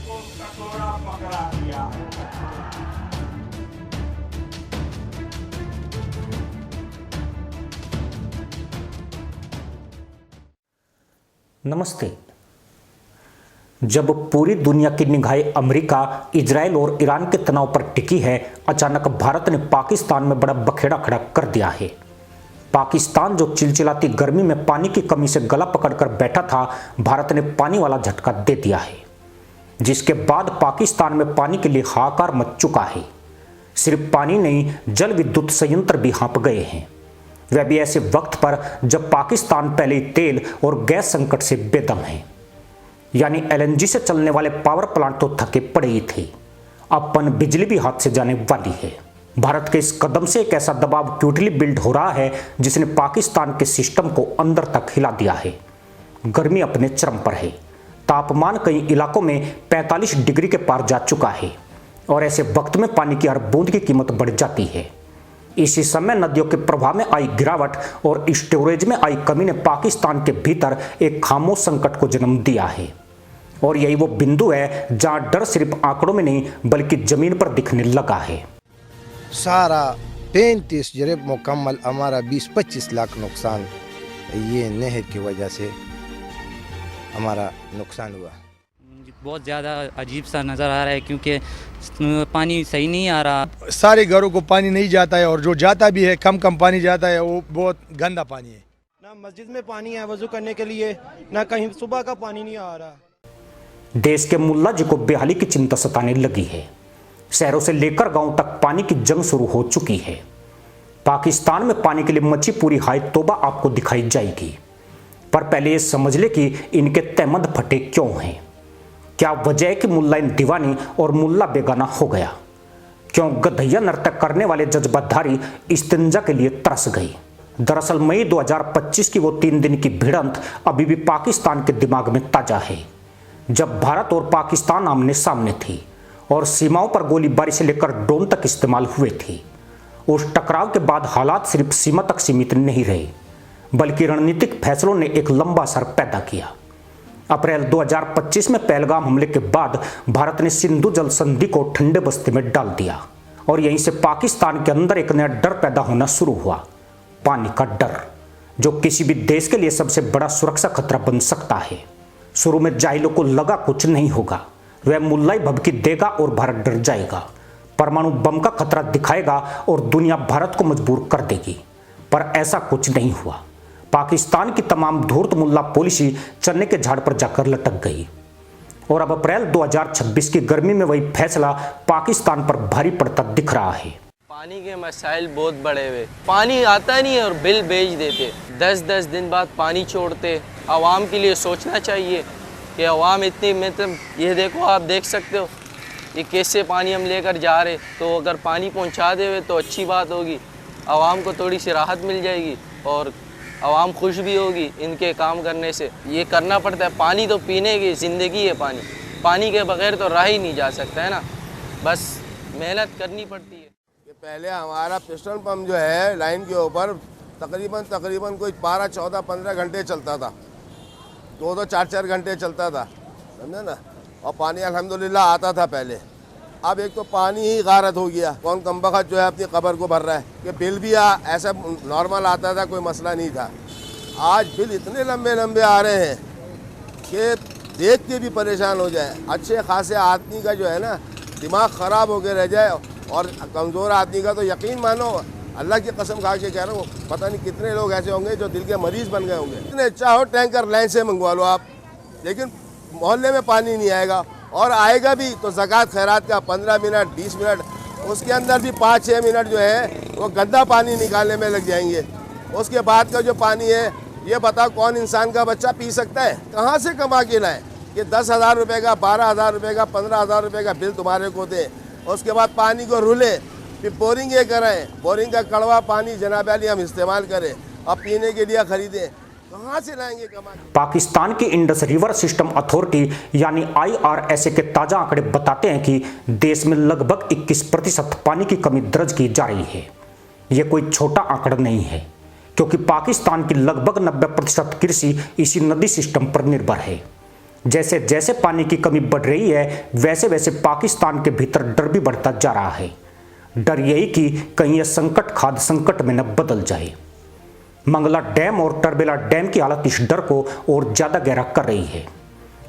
को कटोरा पकड़ा दिया है। नमस्ते। जब पूरी दुनिया की निगाहें अमेरिका, इजराइल और ईरान के तनाव पर टिकी है, अचानक भारत ने पाकिस्तान में बड़ा बखेड़ा खड़ा कर दिया है। पाकिस्तान जो चिलचिलाती गर्मी में पानी की कमी से गला पकड़कर बैठा था, भारत ने पानी वाला झटका दे दिया है, जिसके बाद पाकिस्तान में पानी के लिए हाहाकार मच चुका है। सिर्फ पानी नहीं, जल विद्युत संयंत्र भी हाँप गए हैं। वह भी ऐसे वक्त पर जब पाकिस्तान पहले ही तेल और गैस संकट से बेदम है। यानी एलएनजी से चलने वाले पावर प्लांट तो थके पड़े ही थे, अब पन बिजली भी हाथ से जाने वाली है। भारत के इस कदम से एक ऐसा दबाव क्यूटली बिल्ड हो रहा है जिसने पाकिस्तान के सिस्टम को अंदर तक हिला दिया है। गर्मी अपने चरम पर है, तापमान कई इलाकों में 45 डिग्री के पार जा चुका है और ऐसे वक्त में पानी की हर बूंद की कीमत बढ़ जाती है। इसी समय नदियों के प्रभाव में आई गिरावट और स्टोरेज में आई कमी ने पाकिस्तान के भीतर एक खामोश संकट को जन्म दिया है। और यही वो बिंदु है जहां डर सिर्फ आंकड़ों में नहीं बल्कि जमीन पर दिखने लगा है। सारा 35 जरिब मुकम्मल हमारा 20-25 लाख नुकसान ये नहर की वजह से हमारा नुकसान हुआ। बहुत ज़्यादा अजीब सा नज़र आ रहा है क्योंकि पानी सही नहीं आ रहा। सारे घरों को पानी नहीं जाता है और जो जाता भी है कम पानी जाता है, वो बहुत गंदा पानी है। ना मस्जिद में पानी है वजू करने के लिए, ना कहीं सुबह का पानी नहीं आ रहा। देश के मुल्ला जी को बेहाली की चिंता सताने लगी है। शहरों से लेकर गांव तक पानी की जंग शुरू हो चुकी है। पाकिस्तान में पानी के लिए मची पूरी हाय तौबा आपको दिखाई जाएगी, पर पहले ये समझ ले कि इनके तहमद फटे क्यों हैं। क्या वजह है कि मुल्ला इन दीवानी और मुल्ला बेगाना हो गया? क्यों गधैया नर्तक करने वाले जज्बाधारी इस्तिंजा के लिए तरस गई? दरअसल मई 2025 की वो 3 दिन की भिड़ंत अभी भी पाकिस्तान के दिमाग में ताजा है, जब भारत और पाकिस्तान आमने सामने थी और सीमाओं पर गोलीबारी से लेकर ड्रोन तक इस्तेमाल हुए थे। उस टकराव के बाद हालात सिर्फ सीमा तक सीमित नहीं रहे, बल्कि रणनीतिक फैसलों ने एक लंबा असर पैदा किया। अप्रैल 2025 में पहलगाम हमले के बाद भारत ने सिंधु जल संधि को ठंडे बस्ते में डाल दिया और यहीं से पाकिस्तान के अंदर एक नया डर पैदा होना शुरू हुआ, पानी का डर, जो किसी भी देश के लिए सबसे बड़ा सुरक्षा खतरा बन सकता है। शुरू में जाहिलों को लगा कुछ नहीं होगा, वह मुल्लाई भभकी देगा और भारत डर जाएगा, परमाणु बम का खतरा दिखाएगा और दुनिया भारत को मजबूर कर देगी। पर ऐसा कुछ नहीं हुआ। पाकिस्तान की तमाम धूर्त मुल्ला पॉलिसी चन्ने के झाड़ पर जाकर लटक गई और अब अप्रैल 2026 की गर्मी में वही फैसला पाकिस्तान पर भारी पड़ता दिख रहा है। पानी के मसाइल बहुत बड़े हुए, पानी आता नहीं है और बिल भेज देते, 10-10 दिन बाद पानी छोड़ते। आवाम के लिए सोचना चाहिए कि आवाम इतनी मतलब ये देखो, आप देख सकते हो ये कैसे पानी हम लेकर जा रहे, तो अगर पानी पहुंचा देवे तो अच्छी बात होगी, आवाम को थोड़ी सी राहत मिल जाएगी और आवाम खुश भी होगी इनके काम करने से। ये करना पड़ता है, पानी तो पीने की ज़िंदगी है, पानी के बगैर तो रह ही नहीं जा सकता है ना, बस मेहनत करनी पड़ती है। पहले हमारा पिस्टन पंप जो है लाइन के ऊपर तकरीबन कोई 12, 14, 15 घंटे चलता था, 2-2, 4-4 घंटे चलता था, समझे ना। और पानी अल्हम्दुलिल्लाह आता था पहले। अब एक तो पानी ही गारत हो गया, कौन कमबख्त जो है अपनी कब्र को भर रहा है कि बिल भी ऐसा नॉर्मल आता था, कोई मसला नहीं था। आज बिल इतने लंबे लंबे आ रहे हैं कि देख के भी परेशान हो जाए। अच्छे खासे आदमी का जो है ना दिमाग ख़राब हो के रह जाए और कमज़ोर आदमी का तो यकीन मानो, अल्लाह की कसम खा के कह रहा हूँ, पता नहीं कितने लोग ऐसे होंगे जो दिल के मरीज़ बन गए होंगे। इतने चाहो टैंकर लाइन से मंगवा लो आप, लेकिन मोहल्ले में पानी नहीं आएगा, और आएगा भी तो ज़कात खैरात का 15 मिनट 20 मिनट, उसके अंदर भी 5-6 मिनट जो है वो गंदा पानी निकालने में लग जाएंगे। उसके बाद का जो पानी है ये बताओ कौन इंसान का बच्चा पी सकता है? कहाँ से कमा के लाए कि 10,000 रुपये का, 12,000 रुपये का, 15,000 रुपये का बिल तुम्हारे को दे, उसके बाद पानी को रुले, फिर बोरिंग ये कराएं, बोरिंग का कड़वा पानी जनाब अली हम इस्तेमाल करें और पीने के लिए ख़रीदें, कहाँ से लाएंगे कमा? पाकिस्तान की इंडस रिवर सिस्टम अथॉरिटी यानी IRSA के ताजा आंकड़े बताते हैं कि देश में लगभग 21% पानी की कमी दर्ज की जा रही है। यह कोई छोटा आंकड़ा नहीं है, क्योंकि पाकिस्तान की लगभग 90% कृषि इसी नदी सिस्टम पर निर्भर है। जैसे जैसे पानी की कमी बढ़ रही है वैसे वैसे पाकिस्तान के भीतर डर भी बढ़ता जा रहा है। डर यही कि कहीं यह संकट खाद्य संकट में न बदल जाए। मंगला डैम और टरबेला डैम की हालत इस डर को और ज्यादा गहरा कर रही है।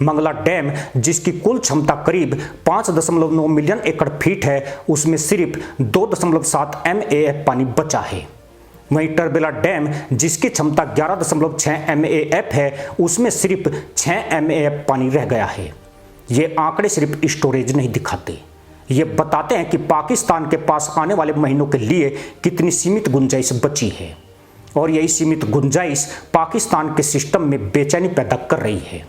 मंगला डैम जिसकी कुल क्षमता करीब 5.9 मिलियन एकड़ फीट है, उसमें सिर्फ 2.7 MAF पानी बचा है। वहीं टरबेला डैम जिसकी क्षमता 11.6 MAF है, उसमें सिर्फ 6 MAF पानी रह गया है। ये आंकड़े सिर्फ स्टोरेज नहीं दिखाते, ये बताते हैं कि पाकिस्तान के पास आने वाले महीनों के लिए कितनी सीमित गुंजाइश बची है। और यही सीमित गुंजाइश पाकिस्तान के सिस्टम में बेचैनी पैदा कर रही है।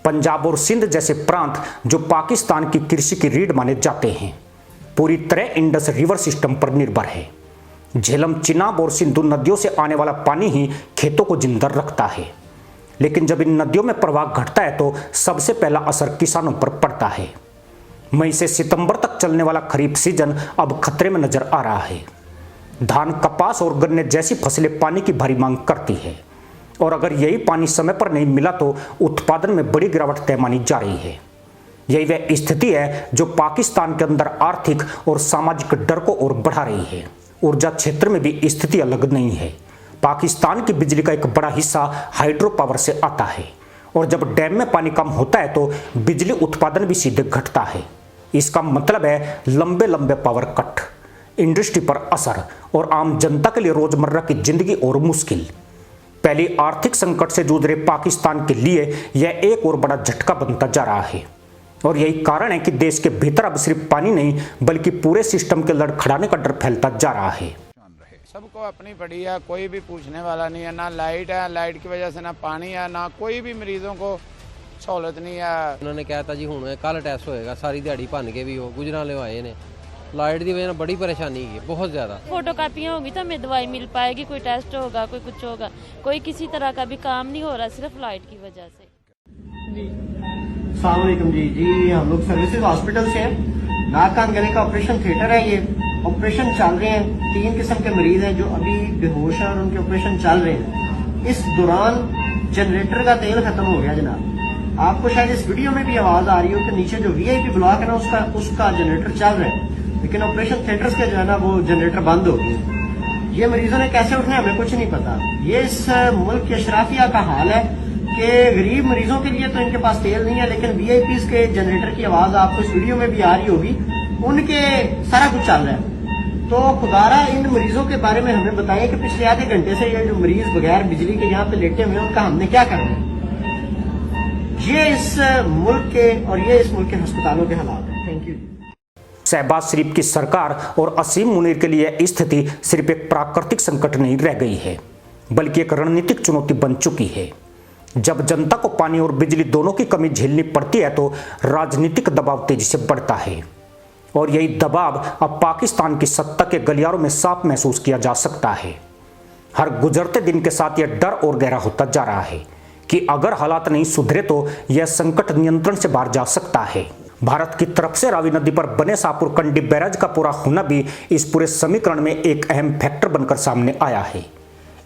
पंजाब और सिंध जैसे प्रांत जो पाकिस्तान की कृषि की रीढ़ माने जाते हैं, पूरी तरह इंडस रिवर सिस्टम पर निर्भर है। झेलम, चिनाब और सिंधु नदियों से आने वाला पानी ही खेतों को जिंदा रखता है। लेकिन जब इन नदियों में प्रवाह घटता है तो सबसे पहला असर किसानों पर पड़ता है। मई से सितंबर तक चलने वाला खरीफ सीजन अब खतरे में नजर आ रहा है। धान, कपास और गन्ने जैसी फसलें पानी की भारी मांग करती है, और अगर यही पानी समय पर नहीं मिला तो उत्पादन में बड़ी गिरावट तय मानी जा रही है। यही वह स्थिति है जो पाकिस्तान के अंदर आर्थिक और सामाजिक डर को और बढ़ा रही है। ऊर्जा क्षेत्र में भी स्थिति अलग नहीं है। पाकिस्तान की बिजली का एक बड़ा हिस्सा हाइड्रो पावर से आता है, और जब डैम में पानी कम होता है तो बिजली उत्पादन भी सीधे घटता है। इसका मतलब है लंबे लंबे पावर कट, इंडस्ट्री पर असर और आम जनता के लिए रोजमर्रा की जिंदगी और मुश्किल। पहली आर्थिक संकट से जूझ रहे पाकिस्तान के लिए यह एक और बड़ा झटका बनता जा रहा है, और यही कारण है कि देश के भीतर अब सिर्फ पानी नहीं बल्कि पूरे सिस्टम के लड़खड़ाने का डर फैलता जा रहा है। सबको अपनी पड़ी है, कोई भी पूछने वाला नहीं है। ना लाइट है, लाइट की वजह से ना पानी है, ना कोई भी मरीजों को सहूलत नहीं है। उन्होंने कहा था जी हुण कल टेस्ट होएगा, सारी दिहाड़ी भन के भी हो गुजराले आए ने। लाइट की वजह से बड़ी परेशानी है, बहुत ज़्यादा। फोटो कापियाँ होगी तो हमें दवाई मिल पाएगी, कोई टेस्ट होगा, कोई कुछ होगा, कोई किसी तरह का भी काम नहीं हो रहा, सिर्फ लाइट की वजह से। अस्सलाम वालेकुम जी हम लोग सर्विसेज हॉस्पिटल से हैं। नाक कान गले का ऑपरेशन थिएटर है, ये ऑपरेशन चल रहे हैं। 3 किस्म के मरीज हैं जो अभी बेहोश हैं और उनके ऑपरेशन चल रहे हैं। इस दौरान जनरेटर का तेल खत्म हो गया जनाब। आपको शायद इस वीडियो में भी आवाज आ रही हो कि नीचे जो VIP ब्लॉक है ना उसका जनरेटर चल रहा है, लेकिन ऑपरेशन थिएटर्स के जो है ना वो जनरेटर बंद हो गए। ये मरीजों ने कैसे उठना हमें कुछ नहीं पता। ये इस मुल्क के अशराफिया का हाल है कि गरीब मरीजों के लिए तो इनके पास तेल नहीं है, लेकिन VIPs के जनरेटर की आवाज आपको इस वीडियो में भी आ रही होगी, उनके सारा कुछ चल रहा है। तो खुदारा इन मरीजों के बारे में हमें बताइए कि पिछले आधे घंटे से ये जो मरीज बगैर बिजली के यहाँ पे लेटे हुए हैं उनका हमने क्या करना है। ये इस मुल्क के और ये इस मुल्क के अस्पतालों के हालात हैं। Thank you. शहबाज शरीफ की सरकार और असीम मुनीर के लिए यह स्थिति सिर्फ एक प्राकृतिक संकट नहीं रह गई है, बल्कि एक रणनीतिक चुनौती बन चुकी है। जब जनता को पानी और बिजली दोनों की कमी झेलनी पड़ती है तो राजनीतिक दबाव तेजी से बढ़ता है, और यही दबाव अब पाकिस्तान की सत्ता के गलियारों में साफ महसूस किया जा सकता है। हर गुजरते दिन के साथ यह डर और गहरा होता जा रहा है कि अगर हालात नहीं सुधरे तो यह संकट नियंत्रण से बाहर जा सकता है। भारत की तरफ से रावी नदी पर बने शाहपुर कंडी बैराज का पूरा होना भी इस पूरे समीकरण में एक अहम फैक्टर बनकर सामने आया है।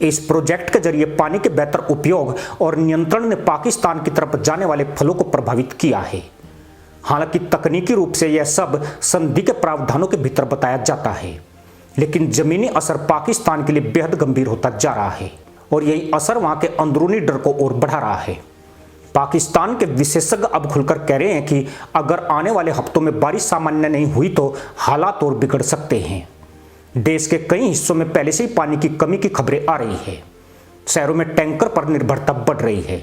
इस प्रोजेक्ट के जरिए पानी के बेहतर उपयोग और नियंत्रण ने पाकिस्तान की तरफ जाने वाले फलों को प्रभावित किया है। हालांकि तकनीकी रूप से यह सब संधि के प्रावधानों के भीतर बताया जाता है, लेकिन जमीनी असर पाकिस्तान के लिए बेहद गंभीर होता जा रहा है, और यही असर वहां के अंदरूनी डर को और बढ़ा रहा है। पाकिस्तान के विशेषज्ञ अब खुलकर कह रहे हैं कि अगर आने वाले हफ्तों में बारिश सामान्य नहीं हुई तो हालात और बिगड़ सकते हैं। देश के कई हिस्सों में पहले से ही पानी की कमी की खबरें आ रही है। शहरों में टैंकर पर निर्भरता बढ़ रही है,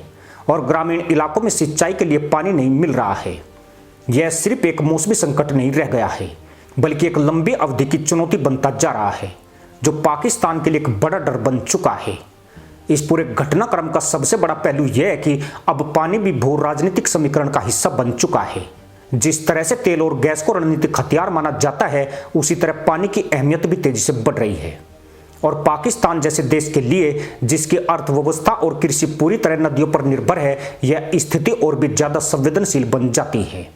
और ग्रामीण इलाकों में सिंचाई के लिए पानी नहीं मिल रहा है। यह सिर्फ एक मौसमी संकट नहीं रह गया है, बल्कि एक लंबी अवधि की चुनौती बनता जा रहा है, जो पाकिस्तान के लिए एक बड़ा डर बन चुका है। इस पूरे घटनाक्रम का सबसे बड़ा पहलू यह है कि अब पानी भी भू राजनीतिक समीकरण का हिस्सा बन चुका है। जिस तरह से तेल और गैस को रणनीतिक हथियार माना जाता है, उसी तरह पानी की अहमियत भी तेजी से बढ़ रही है। और पाकिस्तान जैसे देश के लिए, जिसकी अर्थव्यवस्था और कृषि पूरी तरह नदियों पर निर्भर है, यह स्थिति और भी ज्यादा संवेदनशील बन जाती है।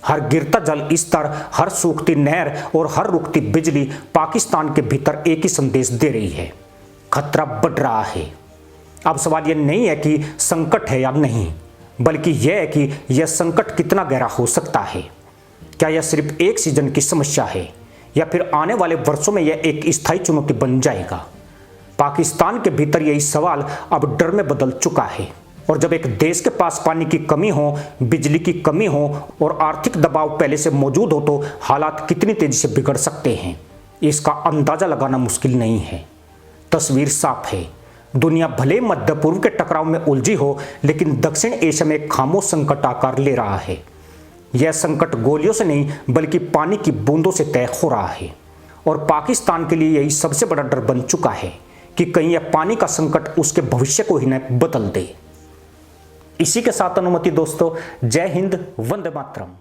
हर गिरता जल स्तर, हर सूखती नहर और हर रुकती बिजली पाकिस्तान के भीतर एक ही संदेश दे रही है, खतरा बढ़ रहा है। अब सवाल यह नहीं है कि संकट है या नहीं, बल्कि यह है कि यह संकट कितना गहरा हो सकता है। क्या यह सिर्फ एक सीजन की समस्या है या फिर आने वाले वर्षों में यह एक स्थायी चुनौती बन जाएगा? पाकिस्तान के भीतर यही सवाल अब डर में बदल चुका है। और जब एक देश के पास पानी की कमी हो, बिजली की कमी हो और आर्थिक दबाव पहले से मौजूद हो, तो हालात कितनी तेजी से बिगड़ सकते हैं इसका अंदाजा लगाना मुश्किल नहीं है। तस्वीर साफ है, दुनिया भले मध्य पूर्व के टकराव में उलझी हो, लेकिन दक्षिण एशिया में एक खामोश संकट आकार ले रहा है। यह संकट गोलियों से नहीं बल्कि पानी की बूंदों से तय हो रहा है। और पाकिस्तान के लिए यही सबसे बड़ा डर बन चुका है कि कहीं यह पानी का संकट उसके भविष्य को ही न बदल दे। इसी के साथ अनुमति दोस्तों, जय हिंद, वंदे मातरम।